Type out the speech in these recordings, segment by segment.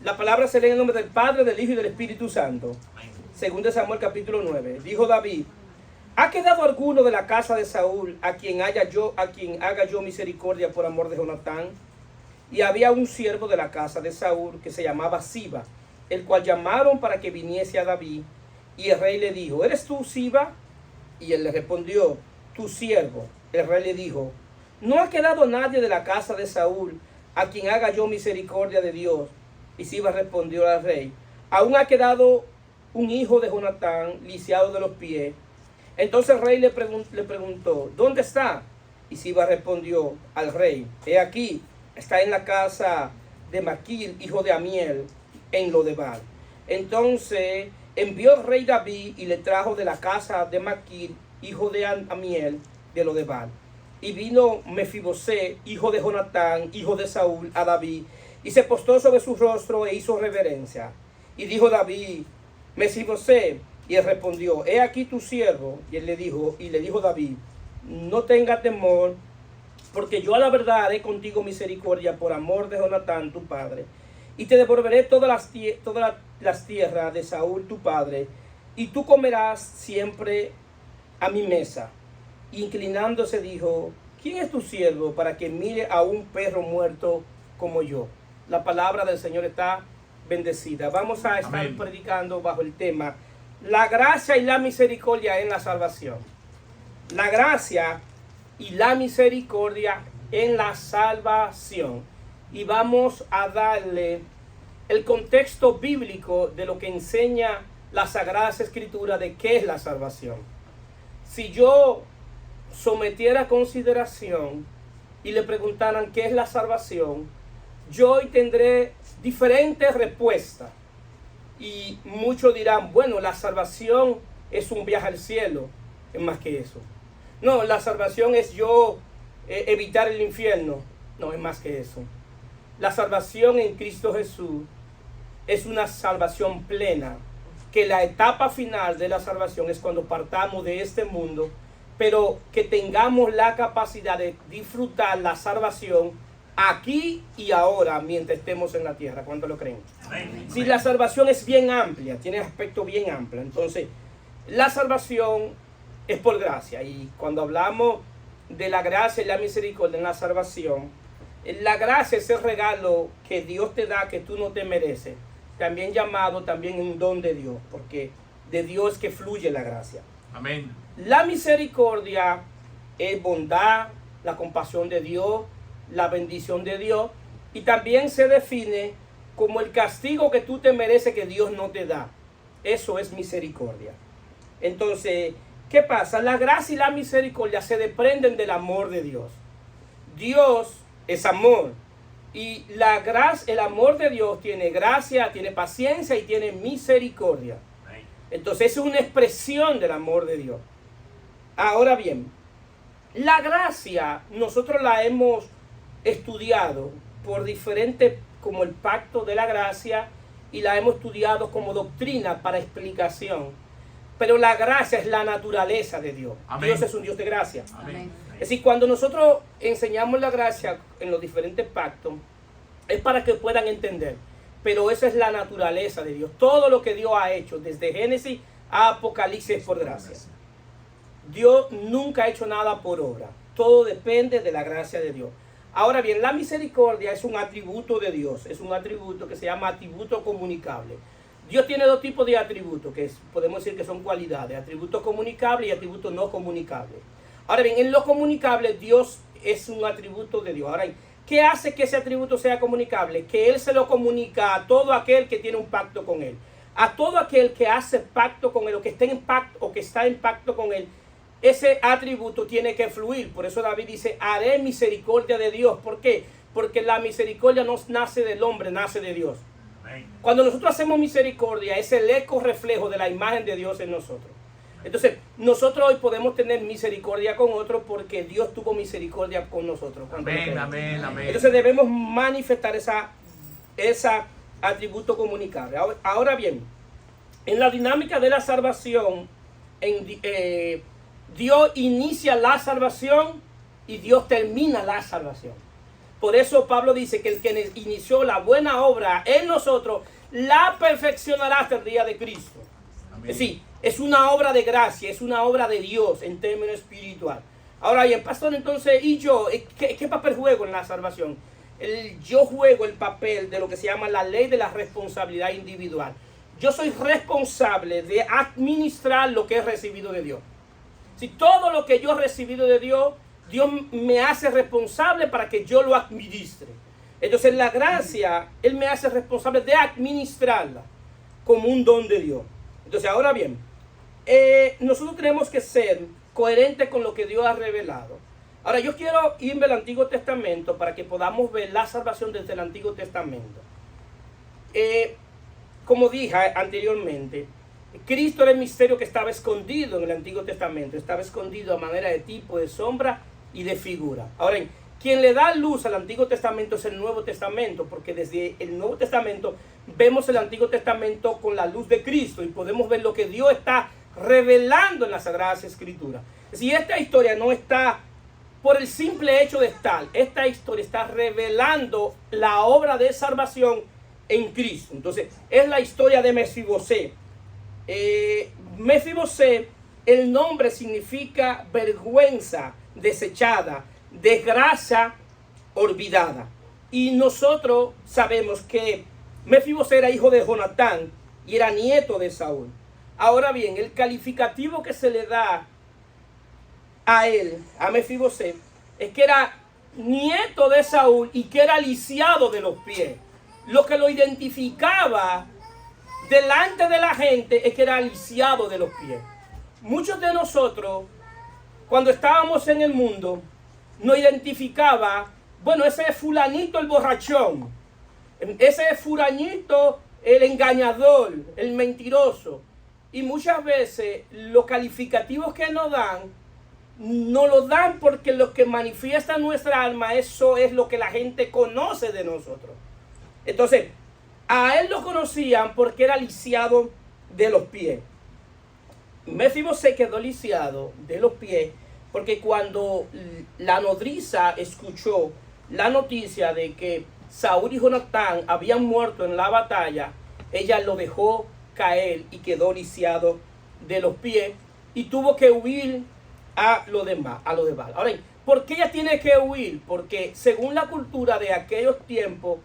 La palabra se lee en el nombre del Padre, del Hijo y del Espíritu Santo. Según de Samuel capítulo 9. Dijo David: ¿ha quedado alguno de la casa de Saúl a quien haga yo misericordia por amor de Jonatán? Y había un siervo de la casa de Saúl que se llamaba Siba, el cual llamaron para que viniese a David. Y el rey le dijo: ¿eres tú, Siba? Y él le respondió: tu siervo. El rey le dijo: ¿no ha quedado nadie de la casa de Saúl a quien haga yo misericordia de Dios? Y Siba respondió al rey: aún ha quedado un hijo de Jonatán, lisiado de los pies. Entonces el rey le preguntó: ¿dónde está? Y Siba respondió al rey: he aquí, está en la casa de Maquir, hijo de Amiel, en Lodebar. Entonces envió el rey David y le trajo de la casa de Maquir, hijo de Amiel, de Lodebar. Y vino Mefibosé, hijo de Jonatán, hijo de Saúl, a David, y se postró sobre su rostro e hizo reverencia. Y dijo David: Mefibosé. Y él respondió: he aquí tu siervo. Y le dijo David: no tenga temor, porque yo a la verdad haré contigo misericordia por amor de Jonatán tu padre, y te devolveré todas las tierras de Saúl tu padre, y tú comerás siempre a mi mesa. Inclinándose dijo: ¿quién es tu siervo para que mire a un perro muerto como yo? La palabra del Señor está bendecida. Vamos a estar predicando bajo el tema: la gracia y la misericordia en la salvación. La gracia y la misericordia en la salvación. Y vamos a darle el contexto bíblico de lo que enseña las Sagradas Escrituras de qué es la salvación. Si yo sometiera a consideración y le preguntaran qué es la salvación, yo hoy tendré diferentes respuestas. Y muchos dirán: bueno, la salvación es un viaje al cielo. Es más que eso. No, la salvación es yo evitar el infierno. No, es más que eso. La salvación en Cristo Jesús es una salvación plena, que la etapa final de la salvación es cuando partamos de este mundo, pero que tengamos la capacidad de disfrutar la salvación aquí y ahora mientras estemos en la tierra. ¿Cuánto lo creen? Amén. Si la salvación es bien amplia, tiene aspecto bien amplio, entonces la salvación es por gracia. Y cuando hablamos de la gracia y la misericordia en la salvación, la gracia es el regalo que Dios te da, que tú no te mereces, también llamado también un don de Dios, porque de Dios es que fluye la gracia. Amén. La misericordia es bondad, la compasión de Dios, la bendición de Dios, y también se define como el castigo que tú te mereces que Dios no te da. Eso es misericordia. Entonces, ¿qué pasa? La gracia y la misericordia se desprenden del amor de Dios. Dios es amor, y la gracia, el amor de Dios tiene gracia, tiene paciencia y tiene misericordia. Entonces es una expresión del amor de Dios. Ahora bien, la gracia nosotros la hemos estudiado por diferentes, como el pacto de la gracia, y la hemos estudiado como doctrina para explicación. Pero la gracia es la naturaleza de Dios. Amén. Dios es un Dios de gracia. Amén. Es decir, cuando nosotros enseñamos la gracia en los diferentes pactos, es para que puedan entender. Pero esa es la naturaleza de Dios. Todo lo que Dios ha hecho, desde Génesis a Apocalipsis, es por gracia. Dios nunca ha hecho nada por obra. Todo depende de la gracia de Dios. Ahora bien, la misericordia es un atributo de Dios. Es un atributo que se llama atributo comunicable. Dios tiene dos tipos de atributos, que podemos decir que son cualidades: atributos comunicables y atributos no comunicables. Ahora bien, en lo comunicable, Dios es un atributo de Dios. Ahora, ¿qué hace que ese atributo sea comunicable? Que Él se lo comunica a todo aquel que tiene un pacto con Él. A todo aquel que hace pacto con Él, o que está en pacto, o que está en pacto con Él, ese atributo tiene que fluir. Por eso David dice: haré misericordia de Dios. ¿Por qué? Porque la misericordia no nace del hombre, nace de Dios. Cuando nosotros hacemos misericordia, es el eco reflejo de la imagen de Dios en nosotros. Entonces, nosotros hoy podemos tener misericordia con otros porque Dios tuvo misericordia con nosotros. Amén, amén, amén. Entonces debemos manifestar esa atributo comunicable. Ahora bien, en la dinámica de la salvación, Dios inicia la salvación y Dios termina la salvación. Por eso Pablo dice que el que inició la buena obra en nosotros, la perfeccionará hasta el día de Cristo. Amén. Es decir, es una obra de gracia, es una obra de Dios en términos espiritual. Ahora bien, pastor, entonces, ¿y yo? ¿Qué papel juego en la salvación? Yo juego el papel de lo que se llama la ley de la responsabilidad individual. Yo soy responsable de administrar lo que he recibido de Dios. Si todo lo que yo he recibido de Dios, Dios me hace responsable para que yo lo administre. Entonces la gracia, Él me hace responsable de administrarla como un don de Dios. Entonces ahora bien, nosotros tenemos que ser coherentes con lo que Dios ha revelado. Ahora yo quiero irme al Antiguo Testamento para que podamos ver la salvación desde el Antiguo Testamento. Como dije anteriormente, Cristo era el misterio que estaba escondido en el Antiguo Testamento. Estaba escondido a manera de tipo, de sombra y de figura. Ahora, quien le da luz al Antiguo Testamento es el Nuevo Testamento, porque desde el Nuevo Testamento vemos el Antiguo Testamento con la luz de Cristo y podemos ver lo que Dios está revelando en las Sagradas Escrituras. Si esta historia no está por el simple hecho de estar, esta historia está revelando la obra de salvación en Cristo. Entonces, es la historia de Mefibosé. Mefibosé, el nombre significa vergüenza desechada, desgracia olvidada. Y nosotros sabemos que Mefibosé era hijo de Jonatán y era nieto de Saúl. Ahora bien, el calificativo que se le da a él, a Mefibosé, es que era nieto de Saúl y que era lisiado de los pies. Lo que lo identificaba delante de la gente es que era lisiado de los pies. Muchos de nosotros, cuando estábamos en el mundo, nos identificaba, bueno, ese es fulanito el borrachón, ese es fulanito el engañador, el mentiroso. Y muchas veces los calificativos que nos lo dan porque lo que manifiesta nuestra alma, eso es lo que la gente conoce de nosotros. Entonces, a él lo conocían porque era lisiado de los pies. Mefibosé quedó lisiado de los pies porque cuando la nodriza escuchó la noticia de que Saúl y Jonatán habían muerto en la batalla, ella lo dejó caer y quedó lisiado de los pies y tuvo que huir a lo demás. Ahora, ¿por qué ella tiene que huir? Porque según la cultura de aquellos tiempos,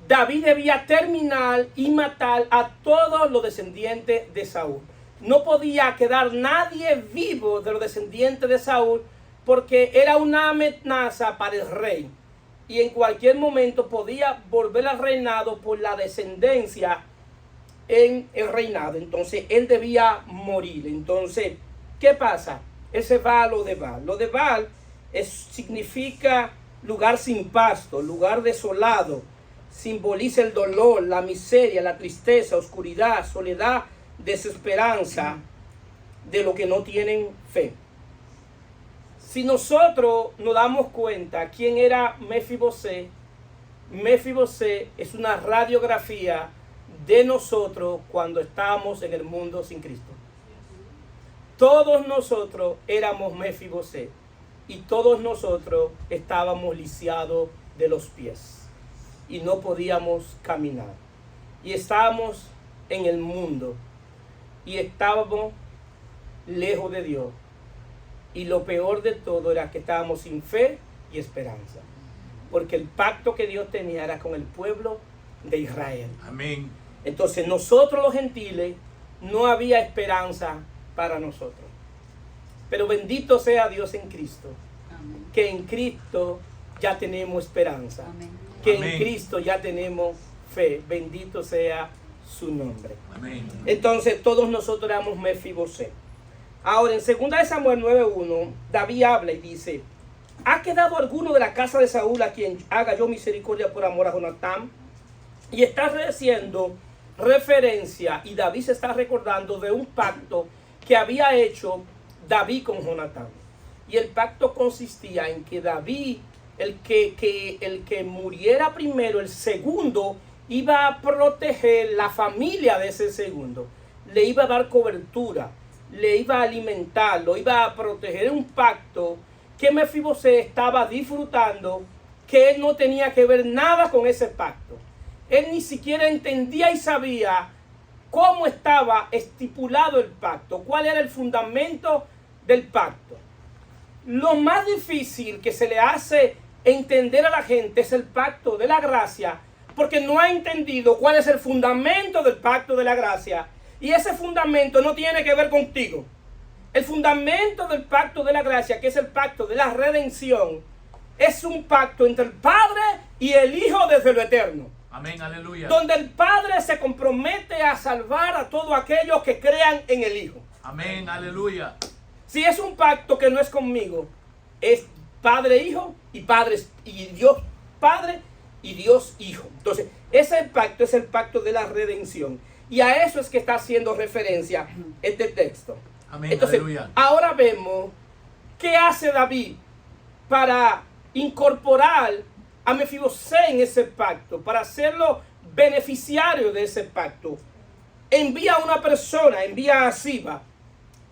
David debía terminar y matar a todos los descendientes de Saúl. No podía quedar nadie vivo de los descendientes de Saúl porque era una amenaza para el rey. Y en cualquier momento podía volver al reinado por la descendencia en el reinado. Entonces él debía morir. Entonces, ¿qué pasa? Él se va a Lodebar. Lodebar significa lugar sin pasto, lugar desolado. Simboliza el dolor, la miseria, la tristeza, oscuridad, soledad, desesperanza de los que no tienen fe. Si nosotros nos damos cuenta quién era Mefibosé, Mefibosé es una radiografía de nosotros cuando estábamos en el mundo sin Cristo. Todos nosotros éramos Mefibosé y todos nosotros estábamos lisiados de los pies y no podíamos caminar. Y estábamos en el mundo y estábamos lejos de Dios. Y lo peor de todo era que estábamos sin fe y esperanza. Porque el pacto que Dios tenía era con el pueblo de Israel. Amén. Entonces nosotros los gentiles no había esperanza para nosotros. Pero bendito sea Dios en Cristo. Amén. Que en Cristo ya tenemos esperanza. Amén. Que Amén. En Cristo ya tenemos fe. Bendito sea su nombre. Amén. Entonces todos nosotros éramos Mefibosé. Ahora en 2 Samuel 9:1 David habla y dice: ¿ha quedado alguno de la casa de Saúl a quien haga yo misericordia por amor a Jonatán? Y está haciendo referencia, y David se está recordando de un pacto que había hecho David con Jonatán. Y el pacto consistía en que David, el que muriera primero, el segundo, iba a proteger la familia de ese segundo. Le iba a dar cobertura, le iba a alimentar, lo iba a proteger. Un pacto que Mefibosé estaba disfrutando, que él no tenía que ver nada con ese pacto. Él ni siquiera entendía y sabía cómo estaba estipulado el pacto, cuál era el fundamento del pacto. Lo más difícil que se le hace entender a la gente es el pacto de la gracia, porque no ha entendido cuál es el fundamento del pacto de la gracia, y ese fundamento no tiene que ver contigo. El fundamento del pacto de la gracia, que es el pacto de la redención, es un pacto entre el Padre y el Hijo desde lo eterno. Amén, aleluya. Donde el Padre se compromete a salvar a todos aquellos que crean en el Hijo. Amén, aleluya. Si es un pacto que no es conmigo, es Padre, Hijo y Dios Padre y Dios Hijo. Entonces, ese pacto es el pacto de la redención. Y a eso es que está haciendo referencia este texto. Amén, entonces, aleluya. Ahora vemos qué hace David para incorporar a Mefibosé en ese pacto, para hacerlo beneficiario de ese pacto. Envía a una persona, envía a Siba,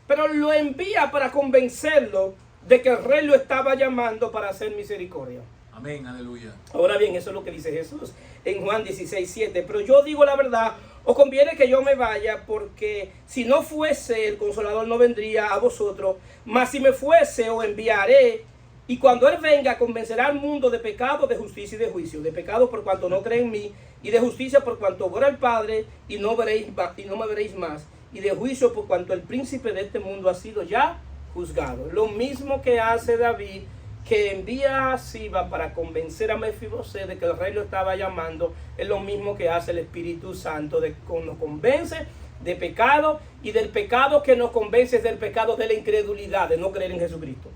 pero lo envía para convencerlo de que el rey lo estaba llamando para hacer misericordia. Amén, aleluya. Ahora bien, eso es lo que dice Jesús en Juan 16:7. Pero yo digo la verdad, os conviene que yo me vaya, porque si no fuese, el Consolador no vendría a vosotros, mas si me fuese, os enviaré. Y cuando Él venga, convencerá al mundo de pecado, de justicia y de juicio. De pecado por cuanto no creen en mí, y de justicia por cuanto ora al Padre y no me veréis más. Y de juicio por cuanto el príncipe de este mundo ha sido ya juzgado. Lo mismo que hace David, que envía a Siba para convencer a Mefibosé de que el rey lo estaba llamando, es lo mismo que hace el Espíritu Santo, nos convence de pecado, y del pecado que nos convence es del pecado de la incredulidad, de no creer en Jesucristo.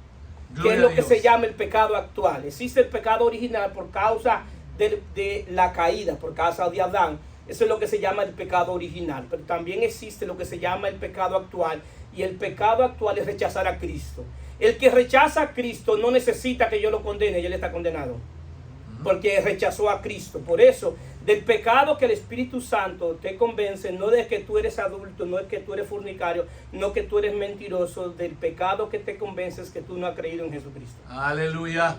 Que es lo que se llama el pecado actual. Existe el pecado original por causa de la caída, por causa de Adán. Eso es lo que se llama el pecado original. Pero también existe lo que se llama el pecado actual. Y el pecado actual es rechazar a Cristo. El que rechaza a Cristo no necesita que yo lo condene, ya él está condenado. Porque rechazó a Cristo. Por eso, del pecado que el Espíritu Santo te convence, no de que tú eres adulto, no es que tú eres fornicario, no que tú eres mentiroso. Del pecado que te convence es que tú no has creído en Jesucristo. Aleluya.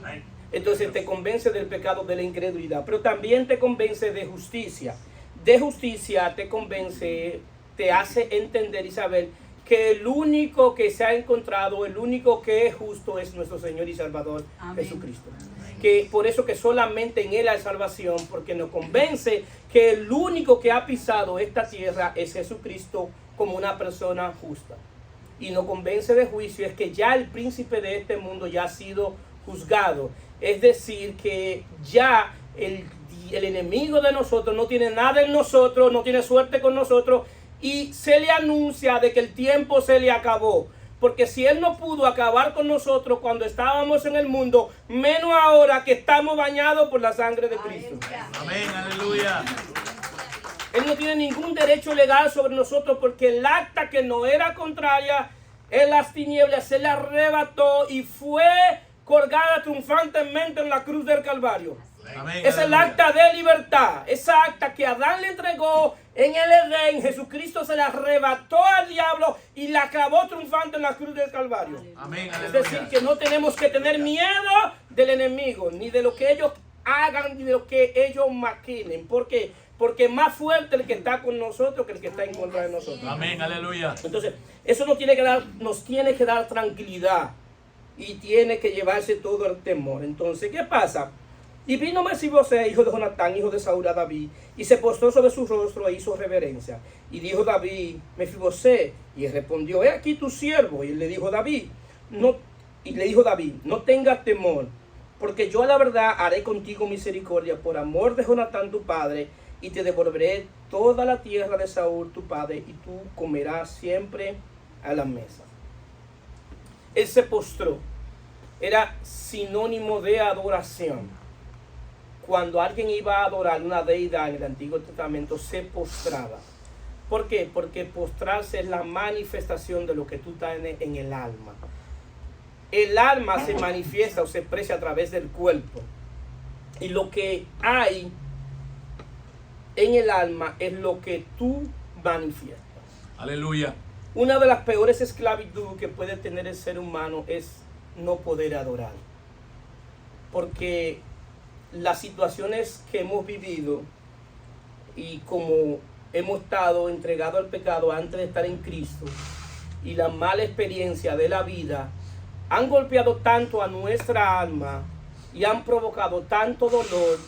Entonces te convence del pecado de la incredulidad, pero también te convence de justicia. De justicia te convence, te hace entender y saber que el único que se ha encontrado, el único que es justo es nuestro Señor y Salvador, amén, Jesucristo. Que por eso que solamente en Él hay salvación, porque nos convence que el único que ha pisado esta tierra es Jesucristo como una persona justa. Y nos convence de juicio es que ya el príncipe de este mundo ya ha sido juzgado. Es decir, que ya el enemigo de nosotros no tiene nada en nosotros, no tiene suerte con nosotros, y se le anuncia de que el tiempo se le acabó. Porque si Él no pudo acabar con nosotros cuando estábamos en el mundo, menos ahora que estamos bañados por la sangre de Cristo. Amén, aleluya. Él no tiene ningún derecho legal sobre nosotros, porque el acta que no era contraria en las tinieblas se le arrebató y fue colgada triunfantemente en la cruz del Calvario. Amén, es el acta de libertad. Esa acta que Adán le entregó en el Edén, Jesucristo se la arrebató al diablo y la clavó triunfante en la cruz del Calvario. Amén, es decir, que no tenemos que tener miedo del enemigo, ni de lo que ellos hagan, ni de lo que ellos maquinen. ¿Por qué? Porque es más fuerte el que está con nosotros que el que está en contra de nosotros. Amén, aleluya. Entonces, eso nos tiene que dar tranquilidad y tiene que llevarse todo el temor. Entonces, ¿qué pasa? Y vino Mefibosé, hijo de Jonatán, hijo de Saúl, a David, y se postró sobre su rostro e hizo reverencia. Y dijo David, Mefibosé, y él respondió, he aquí tu siervo. Y él le dijo David, no tengas temor, porque yo a la verdad haré contigo misericordia por amor de Jonatán tu padre, y te devolveré toda la tierra de Saúl tu padre, y tú comerás siempre a la mesa. Él se postró. Era sinónimo de adoración. Cuando alguien iba a adorar una deidad en el Antiguo Testamento, se postraba. ¿Por qué? Porque postrarse es la manifestación de lo que tú tienes en el alma. El alma se manifiesta o se expresa a través del cuerpo. Y lo que hay en el alma es lo que tú manifiestas. Aleluya. Una de las peores esclavitudes que puede tener el ser humano es no poder adorar. Porque las situaciones que hemos vivido y como hemos estado entregados al pecado antes de estar en Cristo y la mala experiencia de la vida han golpeado tanto a nuestra alma y han provocado tanto dolor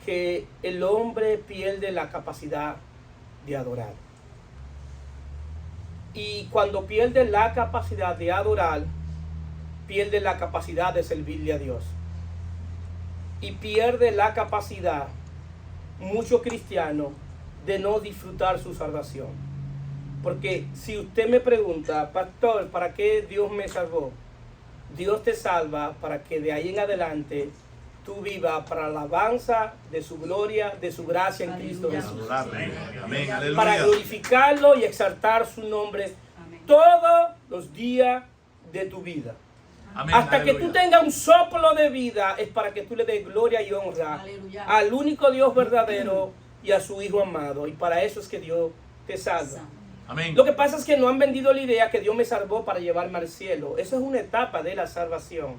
que el hombre pierde la capacidad de adorar. Y cuando pierde la capacidad de adorar, pierde la capacidad de servirle a Dios. Y pierde la capacidad, muchos cristianos, de no disfrutar su salvación. Porque si usted me pregunta, pastor, ¿para qué Dios me salvó? Dios te salva para que de ahí en adelante tú vivas para la alabanza de su gloria, de su gracia en Cristo Jesús. Amén. Amén. Aleluya. Para glorificarlo y exaltar su nombre todos los días de tu vida. Amén. Hasta Aleluya. que tú tengas un soplo de vida es para que tú le des gloria y honra al único Dios verdadero y a su Hijo amado. Y para eso es que Dios te salva. Amén. Lo que pasa es que no han vendido la idea que Dios me salvó para llevarme al cielo. Eso es una etapa de la salvación.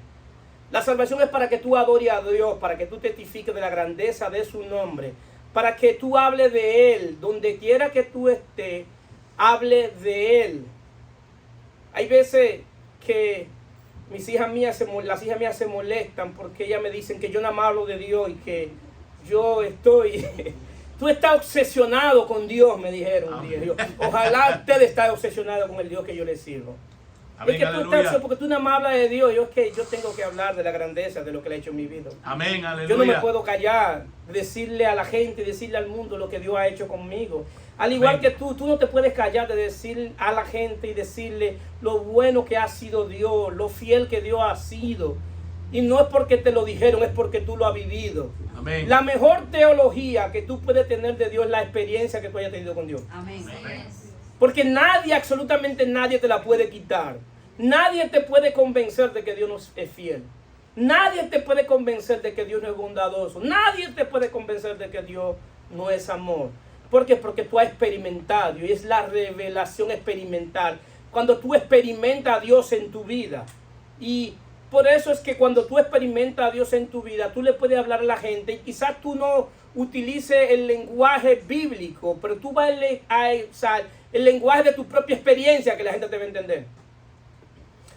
La salvación es para que tú adores a Dios, para que tú testifiques de la grandeza de su nombre, para que tú hables de Él, donde quiera que tú estés, hable de Él. Hay veces que las hijas mías se molestan porque ellas me dicen que yo nada más hablo de Dios y que yo estoy... Tú estás obsesionado con Dios, me dijeron un día. Ojalá usted esté obsesionado con el Dios que yo le sirvo. Amén, Es que tú aleluya. estás, porque tú nada más hablas de Dios. Es que yo tengo que hablar de la grandeza de lo que le ha hecho en mi vida. Amén, aleluya. Yo no me puedo callar, decirle a la gente, decirle al mundo lo que Dios ha hecho conmigo. Al igual Amén. que tú no te puedes callar de decir a la gente y decirle lo bueno que ha sido Dios, lo fiel que Dios ha sido. Y no es porque te lo dijeron, es porque tú lo has vivido. Amén. La mejor teología que tú puedes tener de Dios es la experiencia que tú hayas tenido con Dios. Amén. Porque nadie, absolutamente nadie te la puede quitar. Nadie te puede convencer de que Dios no es fiel. Nadie te puede convencer de que Dios no es bondadoso. Nadie te puede convencer de que Dios no es amor. ¿Por qué? Porque tú has experimentado y es la revelación experimental. Cuando tú experimentas a Dios en tu vida. Y por eso es que cuando tú experimentas a Dios en tu vida, tú le puedes hablar a la gente y quizás tú no utilices el lenguaje bíblico, pero tú vas a usar el lenguaje de tu propia experiencia que la gente te va a entender.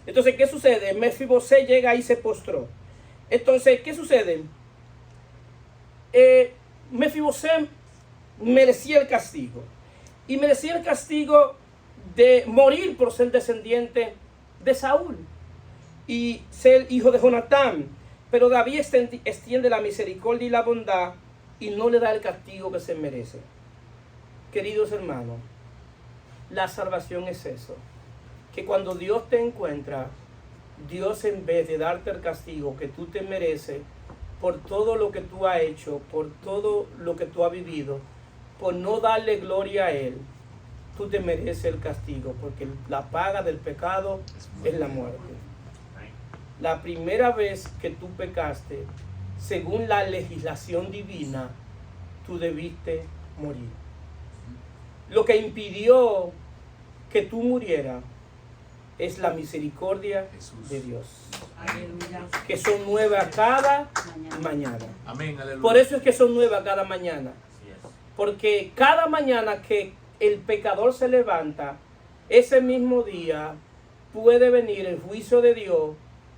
Entonces, ¿qué sucede? Mefibosé llega y se postró. Entonces, ¿qué sucede? Mefibosé merecía el castigo. Y merecía el castigo de morir por ser descendiente de Saúl y ser hijo de Jonatán. Pero David extiende la misericordia y la bondad y no le da el castigo que se merece. Queridos hermanos, la salvación es eso. Que cuando Dios te encuentra, Dios en vez de darte el castigo que tú te mereces por todo lo que tú has hecho, por todo lo que tú has vivido, por no darle gloria a Él, tú te mereces el castigo, porque la paga del pecado es la muerte. La primera vez que tú pecaste, según la legislación divina, tú debiste morir. Lo que impidió que tú murieras es la misericordia de Dios, Aleluya. que son nuevas cada mañana. Amén, aleluya. Por eso es que son nuevas cada mañana. Porque cada mañana que el pecador se levanta, ese mismo día puede venir el juicio de Dios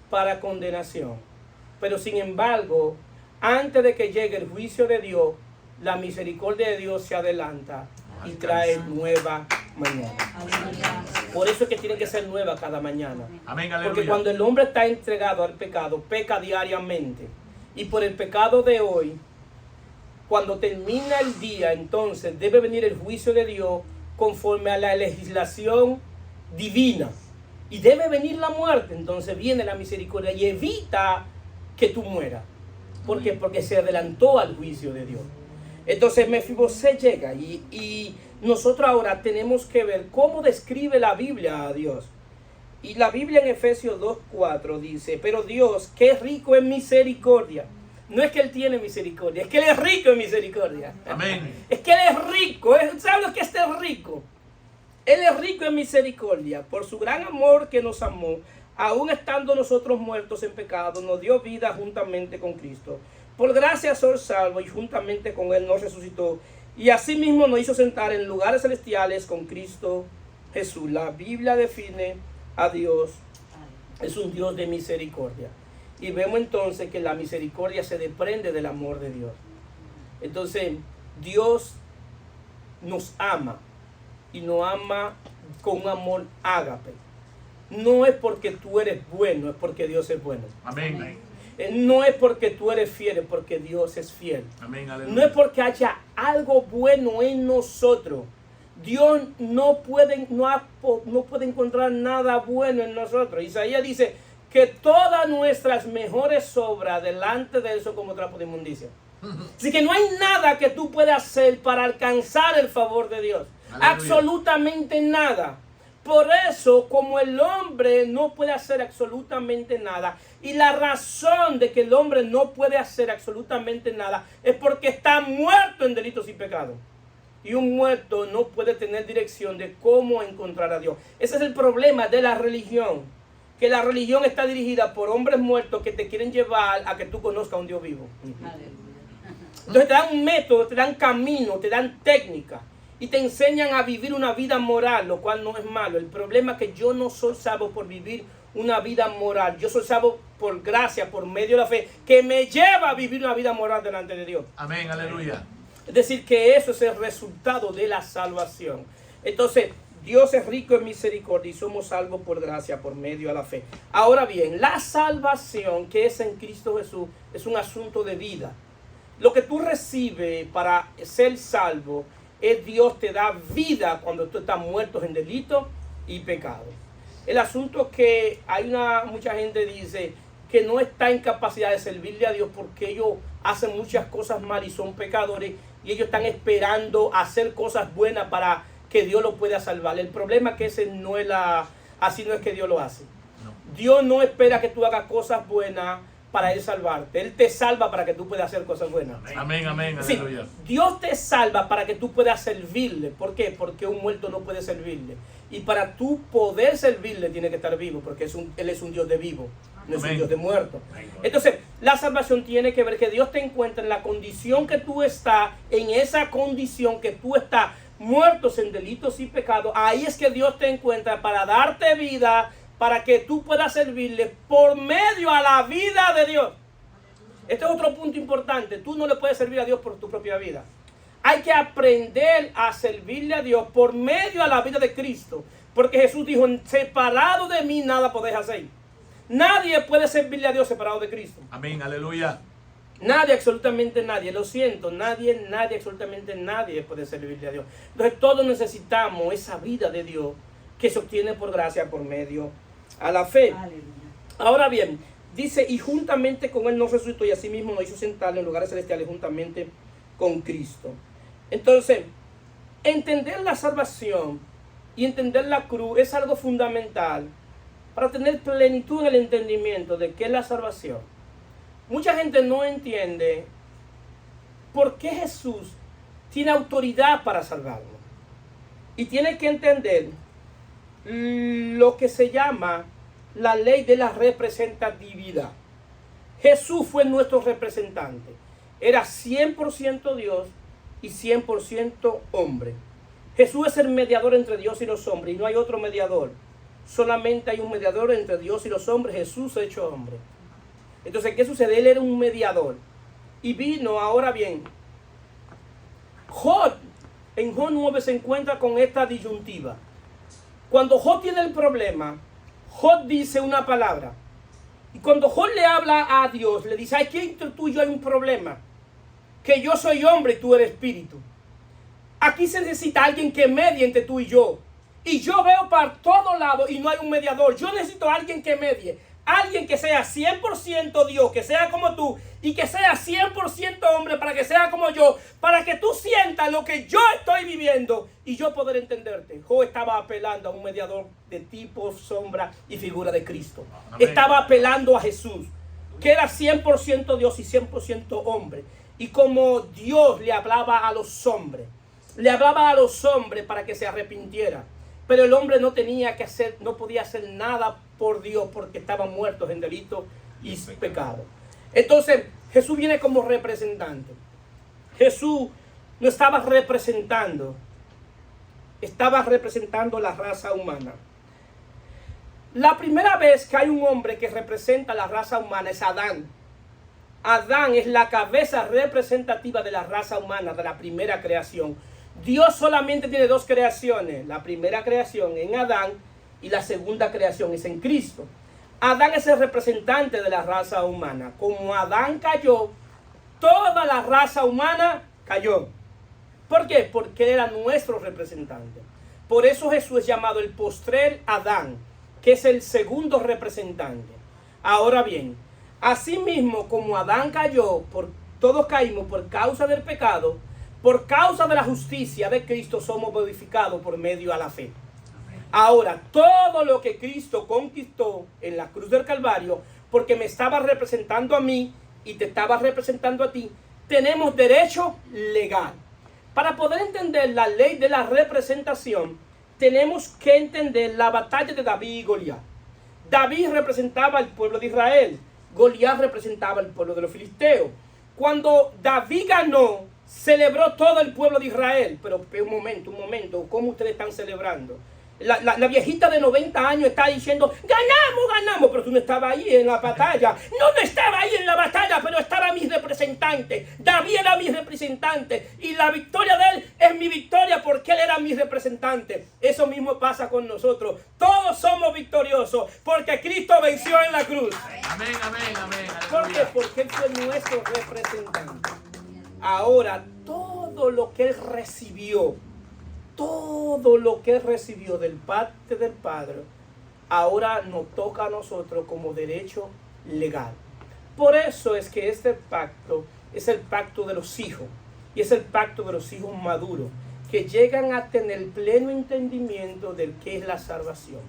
para condenación. Pero sin embargo, antes de que llegue el juicio de Dios, la misericordia de Dios se adelanta y trae nueva mañana. Aleluya. Por eso es que tienen que ser nuevas cada mañana. Amén, aleluya. Porque cuando el hombre está entregado al pecado, peca diariamente. Y por el pecado de hoy, cuando termina el día, entonces debe venir el juicio de Dios conforme a la legislación divina. Y debe venir la muerte. Entonces viene la misericordia y evita que tú mueras. ¿Por qué? Porque se adelantó al juicio de Dios. Entonces Mefibosé llega y nosotros ahora tenemos que ver cómo describe la Biblia a Dios. Y la Biblia en Efesios 2:4 dice, pero Dios, que es rico en misericordia. No es que Él tiene misericordia, es que Él es rico en misericordia. Amén. Es que Él es rico. ¿Sabes lo que es rico? Él es rico en misericordia. Por su gran amor que nos amó, aún estando nosotros muertos en pecado, nos dio vida juntamente con Cristo. Por gracia soy salvo y juntamente con él nos resucitó y asimismo nos hizo sentar en lugares celestiales con Cristo Jesús. La Biblia define a Dios, es un Dios de misericordia. Y vemos entonces que la misericordia se desprende del amor de Dios. Entonces, Dios nos ama y nos ama con un amor ágape. No es porque tú eres bueno, es porque Dios es bueno. Amén. No es porque tú eres fiel, es porque Dios es fiel. Amén. Aleluya. No es porque haya algo bueno en nosotros. Dios no puede encontrar nada bueno en nosotros. Isaías dice que todas nuestras mejores obras delante de él son como trapo de inmundicia. Así que no hay nada que tú puedas hacer para alcanzar el favor de Dios. Aleluya. Absolutamente nada. Por eso, como el hombre no puede hacer absolutamente nada, y la razón de que el hombre no puede hacer absolutamente nada es porque está muerto en delitos y pecados. Y un muerto no puede tener dirección de cómo encontrar a Dios. Ese es el problema de la religión. Que la religión está dirigida por hombres muertos que te quieren llevar a que tú conozcas a un Dios vivo. Entonces te dan un método, te dan camino, te dan técnica. Y te enseñan a vivir una vida moral, lo cual no es malo. El problema es que yo no soy salvo por vivir una vida moral. Yo soy salvo por gracia, por medio de la fe, que me lleva a vivir una vida moral delante de Dios. Amén. Aleluya. Es decir, que eso es el resultado de la salvación. Entonces, Dios es rico en misericordia y somos salvos por gracia, por medio de la fe. Ahora bien, la salvación que es en Cristo Jesús es un asunto de vida. Lo que tú recibes para ser salvo es Dios te da vida cuando tú estás muerto en delitos y pecados. El asunto es que mucha gente dice que no está en capacidad de servirle a Dios porque ellos hacen muchas cosas mal y son pecadores y ellos están esperando hacer cosas buenas para que Dios lo pueda salvar. El problema es que así no es que Dios lo hace. No. Dios no espera que tú hagas cosas buenas para Él salvarte. Él te salva para que tú puedas hacer cosas buenas. Amén. Amén. Sí, Aleluya. Dios te salva para que tú puedas servirle. ¿Por qué? Porque un muerto no puede servirle. Y para tú poder servirle tiene que estar vivo, porque Él es un Dios de vivo, no es un Amén. Dios de muerto. Entonces, la salvación tiene que ver que Dios te encuentra en la condición que tú estás, en esa condición que tú estás, muertos en delitos y pecados. Ahí es que Dios te encuentra para darte vida, para que tú puedas servirle por medio a la vida de Dios. Este es otro punto importante. Tú no le puedes servir a Dios por tu propia vida. Hay que aprender a servirle a Dios por medio a la vida de Cristo. Porque Jesús dijo, separado de mí nada podéis hacer. Nadie puede servirle a Dios separado de Cristo. Amén. Aleluya. Nadie, absolutamente nadie. Lo siento, nadie, absolutamente nadie puede servirle a Dios. Entonces todos necesitamos esa vida de Dios que se obtiene por gracia, por medio a la fe. Aleluya. Ahora bien, dice, y juntamente con él nos resucitó y asimismo nos hizo sentar en lugares celestiales juntamente con Cristo. Entonces, entender la salvación y entender la cruz es algo fundamental para tener plenitud en el entendimiento de qué es la salvación. Mucha gente no entiende por qué Jesús tiene autoridad para salvarnos. Y tiene que entender lo que se llama la ley de la representatividad. Jesús fue nuestro representante. Era 100% Dios y 100% hombre. Jesús es el mediador entre Dios y los hombres y no hay otro mediador. Solamente hay un mediador entre Dios y los hombres, Jesús hecho hombre. Entonces, ¿qué sucede? Él era un mediador. Y vino, ahora bien, Job, en Job 9 se encuentra con esta disyuntiva. Cuando Job tiene el problema, Job dice una palabra. Y cuando Job le habla a Dios, le dice, aquí entre tú y yo hay un problema. Que yo soy hombre y tú eres espíritu. Aquí se necesita alguien que medie entre tú y yo. Y yo veo para todos lados y no hay un mediador. Yo necesito a alguien que medie. Alguien que sea 100% Dios, que sea como tú, y que sea 100% hombre para que sea como yo, para que tú sientas lo que yo estoy viviendo y yo poder entenderte. Job estaba apelando a un mediador de tipo, sombra y figura de Cristo. Amén. Estaba apelando a Jesús, que era 100% Dios y 100% hombre. Y como Dios le hablaba a los hombres para que se arrepintieran. Pero el hombre no podía hacer nada por Dios porque estaban muertos en delito y pecado. Entonces, Jesús viene como representante. Jesús no estaba representando, estaba representando la raza humana. La primera vez que hay un hombre que representa la raza humana es Adán. Adán es la cabeza representativa de la raza humana, de la primera creación. Dios solamente tiene dos creaciones. La primera creación en Adán y la segunda creación es en Cristo. Adán es el representante de la raza humana. Como Adán cayó, toda la raza humana cayó. ¿Por qué? Porque él era nuestro representante. Por eso Jesús es llamado el postrer Adán, que es el segundo representante. Ahora bien, asimismo como Adán cayó, todos caímos por causa del pecado, por causa de la justicia de Cristo somos vivificados por medio a la fe. Ahora, todo lo que Cristo conquistó en la cruz del Calvario, porque me estaba representando a mí y te estaba representando a ti, tenemos derecho legal. Para poder entender la ley de la representación, tenemos que entender la batalla de David y Goliat. David representaba al pueblo de Israel, Goliat representaba al pueblo de los filisteos. Cuando David ganó, celebró todo el pueblo de Israel. Pero un momento, ¿cómo ustedes están celebrando? La viejita de 90 años está diciendo, ganamos, pero tú no estabas ahí en la batalla. No estaba ahí en la batalla, pero estaba mi representante. David era mi representante y la victoria de él es mi victoria porque él era mi representante. Eso mismo pasa con nosotros. Todos somos victoriosos porque Cristo venció en la cruz. Amén, amén, amén. ¿Por qué? Porque él fue nuestro representante. Ahora, todo lo que él recibió, del parte del Padre, ahora nos toca a nosotros como derecho legal. Por eso es que este pacto es el pacto de los hijos, y es el pacto de los hijos maduros, que llegan a tener pleno entendimiento de qué es la salvación.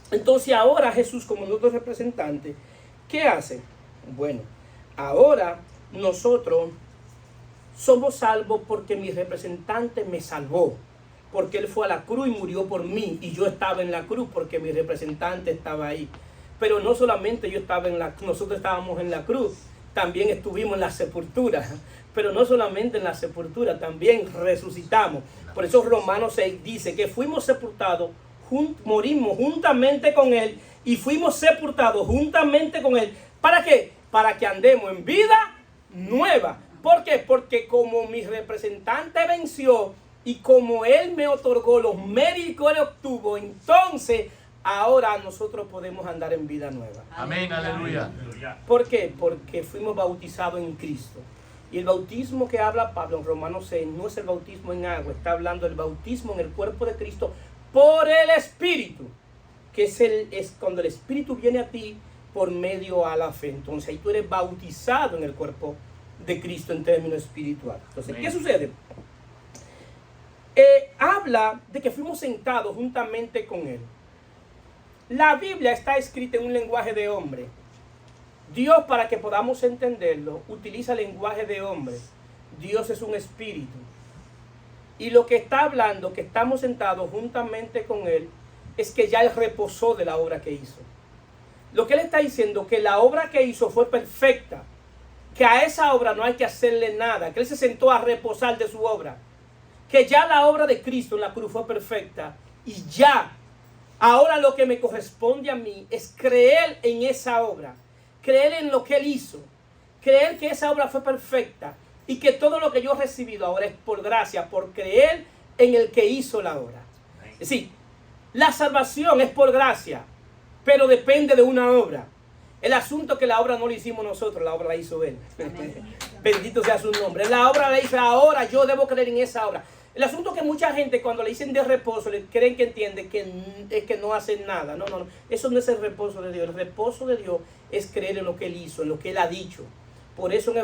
Entonces ahora Jesús, como nuestro representante, ¿qué hace? Bueno, ahora nosotros somos salvos porque mi representante me salvó. Porque él fue a la cruz y murió por mí. Y yo estaba en la cruz porque mi representante estaba ahí. Pero no solamente nosotros estábamos en la cruz. También estuvimos en la sepultura. Pero no solamente en la sepultura, también resucitamos. Por eso Romanos 6 dice que fuimos sepultados, morimos juntamente con él. Y fuimos sepultados juntamente con él. ¿Para qué? Para que andemos en vida nueva. ¿Por qué? Porque como mi representante venció y como él me otorgó los méritos que él obtuvo, entonces ahora nosotros podemos andar en vida nueva. Amén, aleluya. ¿Por qué? Porque fuimos bautizados en Cristo. Y el bautismo que habla Pablo en Romanos 6 no es el bautismo en agua, está hablando del bautismo en el cuerpo de Cristo por el Espíritu, que es cuando el Espíritu viene a ti por medio a la fe. Entonces ahí tú eres bautizado en el cuerpo de Cristo en términos espirituales. Entonces, ¿qué sucede? Habla de que fuimos sentados juntamente con él. La Biblia está escrita en un lenguaje de hombre. Dios, para que podamos entenderlo, utiliza lenguaje de hombre. Dios es un espíritu. Y lo que está hablando, que estamos sentados juntamente con él, es que ya él reposó de la obra que hizo. Lo que él está diciendo, que la obra que hizo fue perfecta, que a esa obra no hay que hacerle nada, que él se sentó a reposar de su obra, que ya la obra de Cristo en la cruz fue perfecta y ya, ahora lo que me corresponde a mí es creer en esa obra, creer en lo que él hizo, creer que esa obra fue perfecta y que todo lo que yo he recibido ahora es por gracia, por creer en el que hizo la obra. Es decir, la salvación es por gracia, pero depende de una obra. El asunto es que la obra no la hicimos nosotros, la obra la hizo él. Bendito sea su nombre. La obra la hizo, ahora yo debo creer en esa obra. El asunto es que mucha gente cuando le dicen de reposo, le creen que entiende que es que no hacen nada. No. Eso no es el reposo de Dios. El reposo de Dios es creer en lo que él hizo, en lo que él ha dicho. Por eso en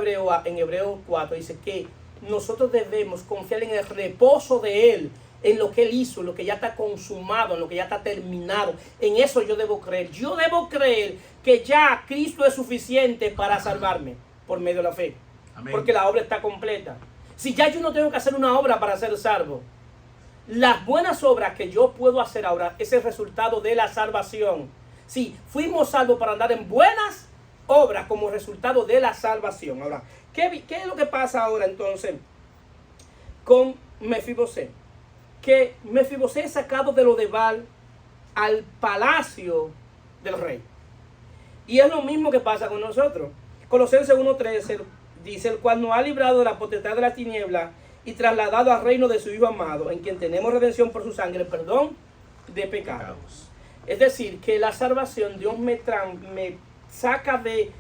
Hebreos 4 dice que nosotros debemos confiar en el reposo de él, en lo que él hizo, en lo que ya está consumado, en lo que ya está terminado. En eso yo debo creer. Yo debo creer que ya Cristo es suficiente para salvarme por medio de la fe. Amén. Porque la obra está completa. Si ya yo no tengo que hacer una obra para ser salvo, las buenas obras que yo puedo hacer ahora es el resultado de la salvación. Sí, fuimos salvos para andar en buenas obra como resultado de la salvación. Ahora, ¿qué es lo que pasa ahora entonces con Mefibosé? Que Mefibosé es sacado de Lodebar al palacio del rey. Y es lo mismo que pasa con nosotros. Colosenses 1:13 dice: el cual nos ha librado de la potestad de la tiniebla y trasladado al reino de su Hijo amado, en quien tenemos redención por su sangre, perdón de pecados. Es decir, que la salvación, Dios me saca de